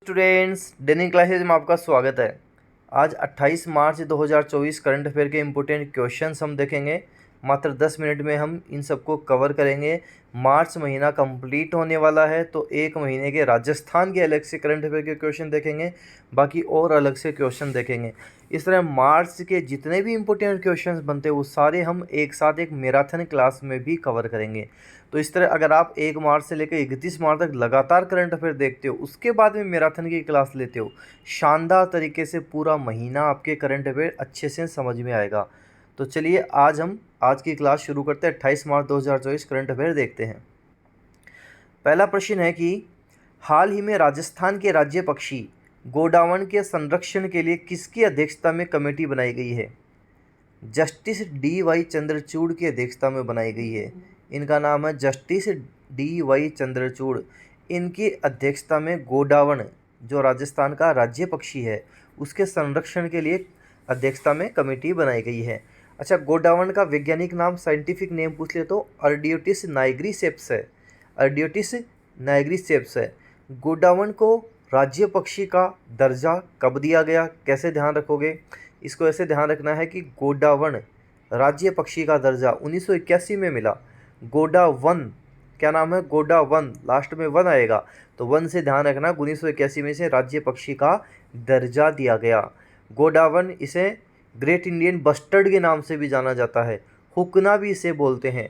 Students, डेनिंग classes में आपका स्वागत है। आज 28 मार्च 2024 करंट अफेयर के इम्पोर्टेंट क्वेश्चंस हम देखेंगे। मात्र 10 मिनट में हम इन सबको कवर करेंगे। मार्च महीना कंप्लीट होने वाला है तो एक महीने के राजस्थान के अलग से करंट अफेयर के क्वेश्चन देखेंगे, बाकी और अलग से क्वेश्चन देखेंगे। इस तरह मार्च के जितने भी इम्पोर्टेंट क्वेश्चंस बनते हैं वो सारे हम एक साथ एक मैराथन क्लास में भी कवर करेंगे। तो इस तरह अगर आप 1 मार्च से लेकर 31 मार्च तक लगातार करंट अफेयर देखते हो, उसके बाद में मैराथन की क्लास लेते हो, शानदार तरीके से पूरा महीना आपके करंट अफेयर अच्छे से समझ में आएगा। तो चलिए आज हम आज की क्लास शुरू करते हैं। 28 मार्च 2024 करंट अफेयर देखते हैं। पहला प्रश्न है कि हाल ही में राजस्थान के राज्य पक्षी गोडावण के संरक्षण के लिए किसकी अध्यक्षता में कमेटी बनाई गई है? Justice D.Y.. चंद्रचूड़ की अध्यक्षता में बनाई गई है। इनका नाम है जस्टिस डी.वाई. चंद्रचूड़। इनकी अध्यक्षता में गोडावण जो राजस्थान का राज्य पक्षी है उसके संरक्षण के लिए अध्यक्षता में कमेटी बनाई गई है। अच्छा, गोडावण का वैज्ञानिक नाम, साइंटिफिक नेम पूछ ले तो अर्डियोटिस नाइग्रीसेप्स है। अर्डियोटिस नाइग्रीसेप्स है। गोडावण को राज्य पक्षी का दर्जा कब दिया गया, कैसे ध्यान रखोगे? इसको ऐसे ध्यान रखना है कि गोडावण राज्य पक्षी का दर्जा 1981 में मिला। गोडावन, क्या नाम है? गोडावन, लास्ट में वन आएगा तो वन से ध्यान रखना। 1981 में से राज्य पक्षी का दर्जा दिया गया। गोडावन, इसे ग्रेट इंडियन बस्टर्ड के नाम से भी जाना जाता है। हुकना भी इसे बोलते हैं,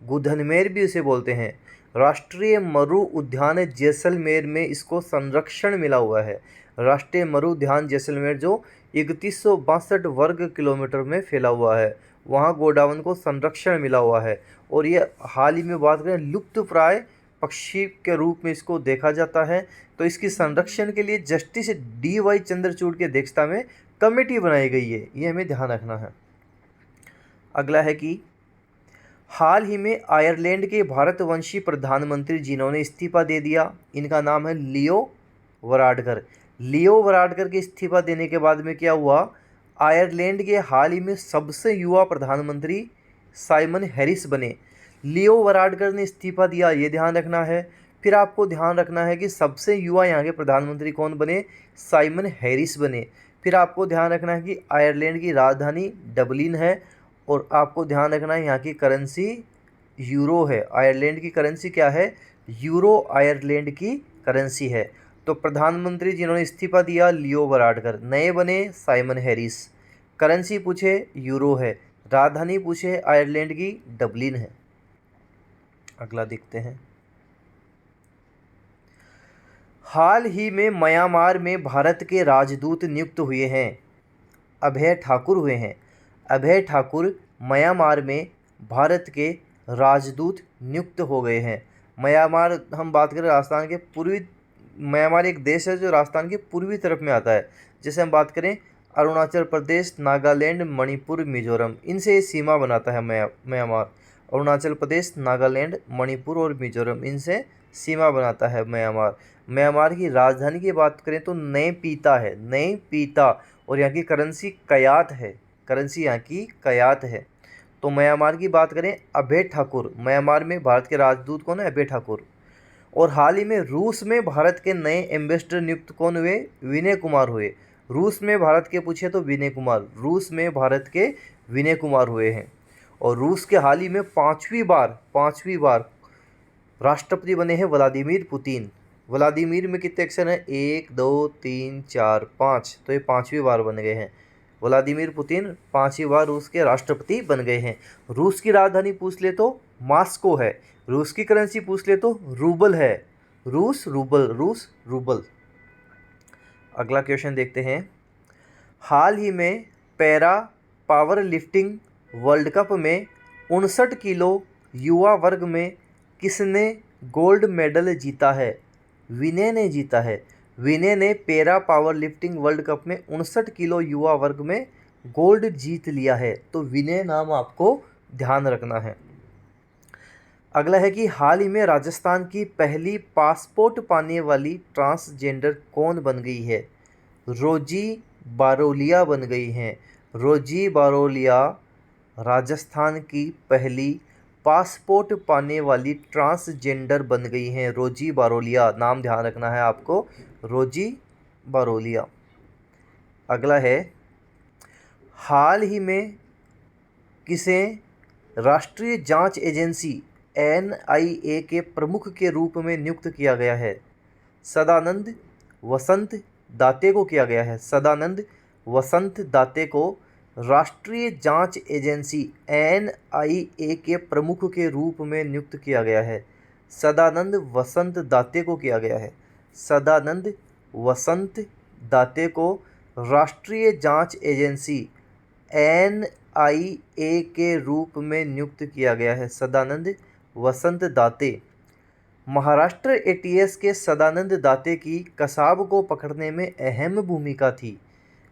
गुधनमेर भी इसे बोलते हैं। राष्ट्रीय मरु उद्यान जैसलमेर में इसको संरक्षण मिला हुआ है। राष्ट्रीय मरु उद्यान जैसलमेर जो 3162 वर्ग किलोमीटर में फैला हुआ है, वहाँ गोडावण को संरक्षण मिला हुआ है। और ये हाल ही में बात करें लुप्त प्राय पक्षी के रूप में इसको देखा जाता है। तो इसकी संरक्षण के लिए जस्टिस डी.वाई. चंद्रचूड़ की अध्यक्षता में कमेटी बनाई गई है, ये हमें ध्यान रखना है। अगला है कि हाल ही में आयरलैंड के भारतवंशी प्रधानमंत्री जिन्होंने इस्तीफा दे दिया, इनका नाम है लियो वराडकर। लियो वराडकर के इस्तीफा देने के बाद में क्या हुआ? आयरलैंड के हाल ही में सबसे युवा प्रधानमंत्री साइमन हैरिस बने। लियो वराडकर ने इस्तीफा दिया, ये ध्यान रखना है। फिर आपको ध्यान रखना है कि सबसे युवा यहाँ के प्रधानमंत्री कौन बने? साइमन हैरिस बने। फिर आपको ध्यान रखना है कि आयरलैंड की राजधानी डबलिन है और आपको ध्यान रखना है यहाँ की करेंसी यूरो है। आयरलैंड की करेंसी क्या है? यूरो आयरलैंड की करेंसी है। तो प्रधानमंत्री जिन्होंने इस्तीफा दिया लियो वराडकर, नए बने साइमन हैरिस। करेंसी पूछे यूरो है, राजधानी पूछे आयरलैंड की डबलिन है। अगला देखते हैं। हाल ही में म्यांमार में भारत के राजदूत नियुक्त हुए हैं। अभय ठाकुर हुए हैं। अभय ठाकुर म्यांमार में भारत के राजदूत नियुक्त हो गए हैं। म्यांमार, हम बात करें राजस्थान के पूर्वी, म्यांमार एक देश है जो राजस्थान के पूर्वी तरफ में आता है। जैसे हम बात करें अरुणाचल प्रदेश, नागालैंड, मणिपुर, मिजोरम, इनसे ये सीमा बनाता है म्यांमार। अरुणाचल प्रदेश, नागालैंड, मणिपुर और मिजोरम, इनसे सीमा बनाता है म्यांमार। म्यांमार की राजधानी की बात करें तो नए पीता है, नए पीता। और यहाँ की करेंसी कयात है, करेंसी यहाँ की कयात है। तो म्यांमार की बात करें, अभय ठाकुर, म्यांमार में भारत के राजदूत कौन है? अभय ठाकुर। और हाल ही में रूस में भारत के नए एम्बेसडर नियुक्त कौन हुए? विनय कुमार हुए। रूस में भारत के पूछे तो विनय कुमार, रूस में भारत के विनय कुमार हुए हैं। और रूस के हाल ही में पाँचवीं बार राष्ट्रपति बने हैं व्लादिमीर पुतिन। व्लादिमीर में कितने अक्षर हैं? 1 2 3 4 5, तो ये पाँचवीं बार बन गए हैं। व्लादिमीर पुतिन पाँचवीं बार रूस के राष्ट्रपति बन गए हैं। रूस की राजधानी पूछ ले तो मॉस्को है। रूस की करेंसी पूछ ले तो रूबल है। रूस रूबल। अगला क्वेश्चन देखते हैं। हाल ही में para power lifting world cup में 59 किलो युवा वर्ग में किसने गोल्ड मेडल जीता है? विनय ने जीता है। विनय ने para power lifting world cup में 59 किलो युवा वर्ग में गोल्ड जीत लिया है। तो विनय नाम आपको ध्यान रखना है। अगला है कि हाल ही में राजस्थान की पहली पासपोर्ट पाने वाली ट्रांसजेंडर कौन बन गई है? रोजी बारोलिया बन गई हैं। रोजी बारोलिया राजस्थान की पहली पासपोर्ट पाने वाली ट्रांसजेंडर बन गई हैं रोजी बारोलिया। नाम ध्यान रखना है आपको, रोजी बारोलिया। अगला है, हाल ही में किसे राष्ट्रीय जांच एजेंसी NIA के प्रमुख के रूप में नियुक्त किया गया है? सदानंद वसंत दाते को किया गया है। सदानंद वसंत दाते को राष्ट्रीय जांच एजेंसी NIA के प्रमुख के रूप में नियुक्त किया गया है। सदानंद वसंत दाते को किया गया है। सदानंद वसंत दाते को राष्ट्रीय जांच एजेंसी NIA के रूप में नियुक्त किया गया है। सदानंद वसंत दाते। महाराष्ट्र ATS के सदानंद दाते की कसाब को पकड़ने में अहम भूमिका थी।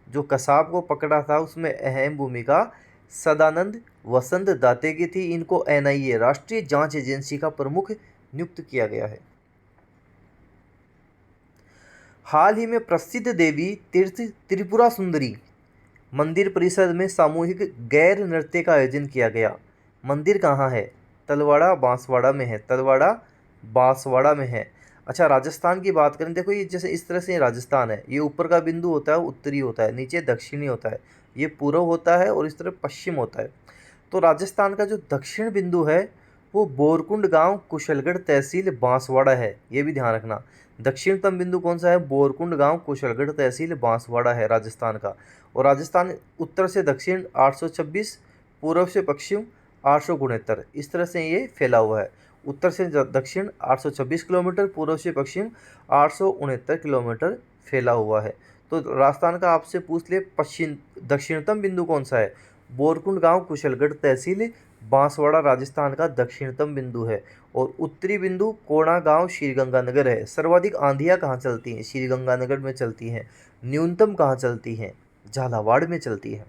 जो कसाब को पकड़ा था उसमें अहम भूमिका सदानंद वसंत दाते की थी। इनको NIA राष्ट्रीय जांच एजेंसी का प्रमुख नियुक्त किया गया है। हाल ही में प्रसिद्ध देवी तीर्थ त्रिपुरा सुंदरी मंदिर परिसर में सामूहिक गैर नृत्य का आयोजन किया गया। मंदिर कहाँ है? तलवाड़ा बांसवाड़ा में है। तलवाड़ा बांसवाड़ा में है। अच्छा, राजस्थान की बात करें, देखो ये जैसे इस तरह से राजस्थान है, ये ऊपर का बिंदु होता है उत्तरी होता है, नीचे दक्षिणी होता है, ये पूर्व होता है और इस तरह पश्चिम होता है। तो राजस्थान का जो दक्षिण बिंदु है वो बोरकुंड गांव कुशलगढ़ तहसील बांसवाड़ा है। ये भी ध्यान रखना। दक्षिणतम बिंदु कौन सा है? बोरकुंड गांव कुशलगढ़ तहसील बांसवाड़ा है राजस्थान का। और राजस्थान उत्तर से दक्षिण 826, पूर्व से पश्चिम 869, इस तरह से ये फैला हुआ है। उत्तर से दक्षिण 826 किलोमीटर, पूर्व से पश्चिम 869 किलोमीटर फैला हुआ है। तो राजस्थान का आपसे पूछ ले पश्चिम दक्षिणतम बिंदु कौन सा है? बोरकुंड गांव कुशलगढ़ तहसील बांसवाड़ा राजस्थान का दक्षिणतम बिंदु है। और उत्तरी बिंदु कोणा गांव श्रीगंगानगर है। सर्वाधिक आंधियाँ कहाँ चलती हैं? श्रीगंगानगर में चलती हैं। न्यूनतम कहाँ चलती हैं? झालावाड़ में चलती है।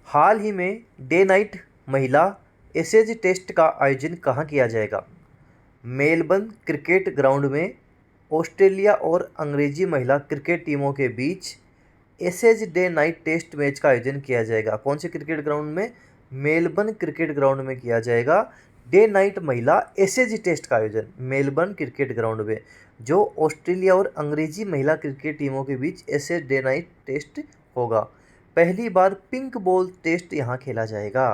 हाल ही में डे नाइट महिला एसेज टेस्ट का आयोजन कहाँ किया जाएगा? मेलबर्न क्रिकेट ग्राउंड में ऑस्ट्रेलिया और अंग्रेजी महिला क्रिकेट टीमों के बीच Ashes day night test match का आयोजन किया जाएगा। कौन से क्रिकेट ग्राउंड में? मेलबर्न क्रिकेट ग्राउंड में किया जाएगा डे नाइट महिला एसेज टेस्ट का आयोजन। मेलबर्न क्रिकेट ग्राउंड में जो ऑस्ट्रेलिया और अंग्रेजी महिला क्रिकेट टीमों के बीच एसेज डे नाइट टेस्ट होगा। पहली बार पिंक बॉल टेस्ट यहाँ खेला जाएगा।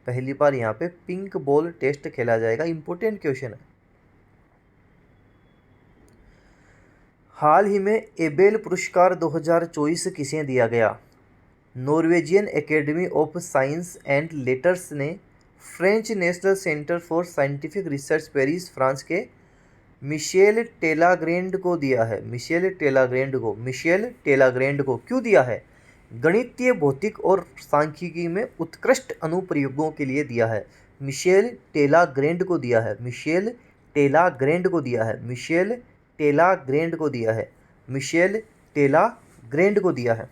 पहली बार यहाँ पे पिंक बॉल टेस्ट खेला जाएगा। इंपॉर्टेंट क्वेश्चन है। हाल ही में एबेल पुरस्कार 2024 किसे दिया गया? Norwegian academy of science and letters ने French national centre for scientific research Paris France के मिशेल टेलाग्रेंड को दिया है। मिशेल टेलाग्रेंड को क्यों दिया है? गणितीय भौतिक और सांख्यिकी में उत्कृष्ट अनुप्रयोगों के लिए दिया है। मिशेल टेलाग्रेंड को दिया है। मिशेल टेलाग्रेंड को दिया है। मिशेल टेलाग्रेंड को दिया है। मिशेल टेलाग्रेंड को दिया है।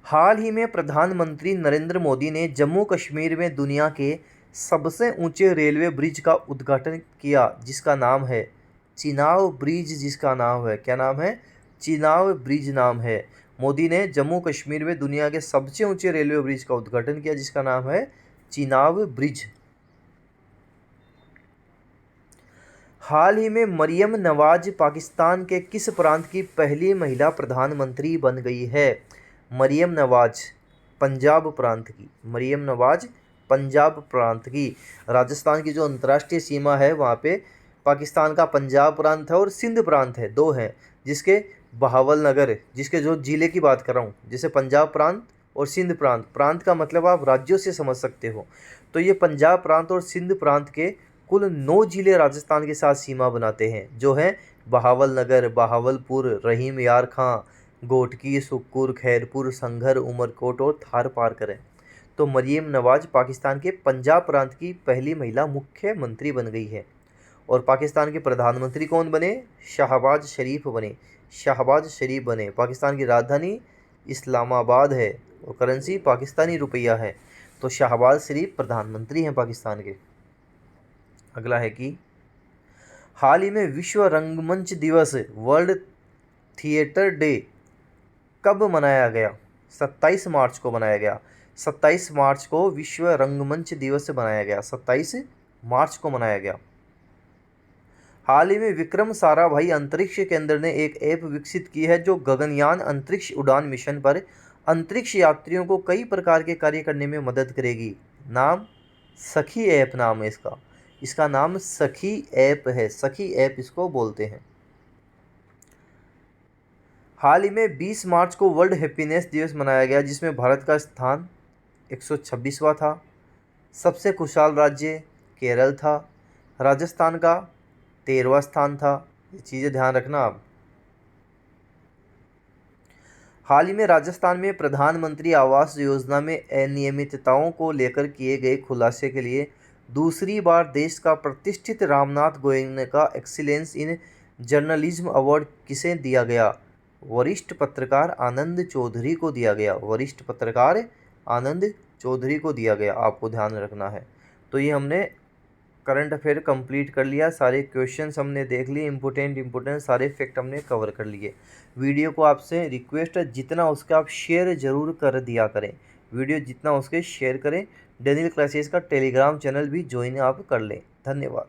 हाल ही में प्रधानमंत्री नरेंद्र मोदी ने जम्मू कश्मीर में दुनिया के सबसे ऊंचे रेलवे ब्रिज का उद्घाटन किया जिसका नाम है चिनाब ब्रिज। जिसका नाम है, क्या नाम है? चिनाब ब्रिज नाम है। मोदी ने जम्मू कश्मीर में दुनिया के सबसे ऊंचे रेलवे ब्रिज का उद्घाटन किया जिसका नाम है चिनाब ब्रिज। हाल ही में मरियम नवाज पाकिस्तान के किस प्रांत की पहली महिला प्रधानमंत्री बन गई है? मरियम नवाज पंजाब प्रांत की। मरियम नवाज पंजाब प्रांत की। राजस्थान की जो अंतर्राष्ट्रीय सीमा है वहाँ पे पाकिस्तान का पंजाब प्रांत है और सिंध प्रांत है, दो हैं, जिसके बहावल नगर, जिसके जो ज़िले की बात कर रहा हूँ, जैसे पंजाब प्रांत और सिंध प्रांत। प्रांत का मतलब आप राज्यों से समझ सकते हो। तो ये पंजाब प्रांत और सिंध प्रांत के कुल 9 ज़िले राजस्थान के साथ सीमा बनाते हैं, जो हैं बहावल नगर, बहावलपुर, रहीम यार खां, घोटकी, सुक्कुर, खैरपुर, संघर, उमरकोट और थार पार करें। तो मरियम नवाज पाकिस्तान के पंजाब प्रांत की पहली महिला मुख्यमंत्री बन गई है। और पाकिस्तान के प्रधानमंत्री कौन बने? शहबाज शरीफ बने। शहबाज शरीफ बने। पाकिस्तान की राजधानी इस्लामाबाद है और करेंसी पाकिस्तानी रुपया है। तो शहबाज शरीफ प्रधानमंत्री हैं पाकिस्तान के। अगला है कि हाल ही में विश्व रंगमंच दिवस वर्ल्ड थिएटर डे कब मनाया गया? 27 मार्च को मनाया गया। 27 मार्च को विश्व रंगमंच दिवस मनाया गया। 27 मार्च को मनाया गया। हाल ही में विक्रम साराभाई अंतरिक्ष केंद्र ने एक ऐप विकसित की है जो गगनयान अंतरिक्ष उड़ान मिशन पर अंतरिक्ष यात्रियों को कई प्रकार के कार्य करने में मदद करेगी। नाम सखी ऐप नाम है इसका। इसका नाम सखी ऐप है। सखी ऐप इसको बोलते हैं। हाल ही में 20 मार्च को वर्ल्ड हैप्पीनेस दिवस मनाया गया जिसमें भारत का स्थान 126वां था। सबसे खुशहाल राज्य केरल था। राजस्थान का 13वां स्थान था। ये चीज़ें ध्यान रखना आप। हाल ही में राजस्थान में प्रधानमंत्री आवास योजना में अनियमितताओं को लेकर किए गए खुलासे के लिए दूसरी बार देश का प्रतिष्ठित रामनाथ गोयने का एक्सीलेंस इन जर्नलिज्म अवार्ड किसे दिया गया? वरिष्ठ पत्रकार आनंद चौधरी को दिया गया। वरिष्ठ पत्रकार आनंद चौधरी को दिया गया। आपको ध्यान रखना है। तो ये हमने करंट अफेयर कंप्लीट कर लिया। सारे क्वेश्चंस हमने देख लिए। इम्पोर्टेंट सारे फैक्ट हमने कवर कर लिए। वीडियो को आपसे रिक्वेस्ट है जितना उसका आप शेयर ज़रूर कर दिया करें। वीडियो जितना उसके शेयर करें। डेनियल क्लासेस का टेलीग्राम चैनल भी ज्वाइन आप कर लें। धन्यवाद।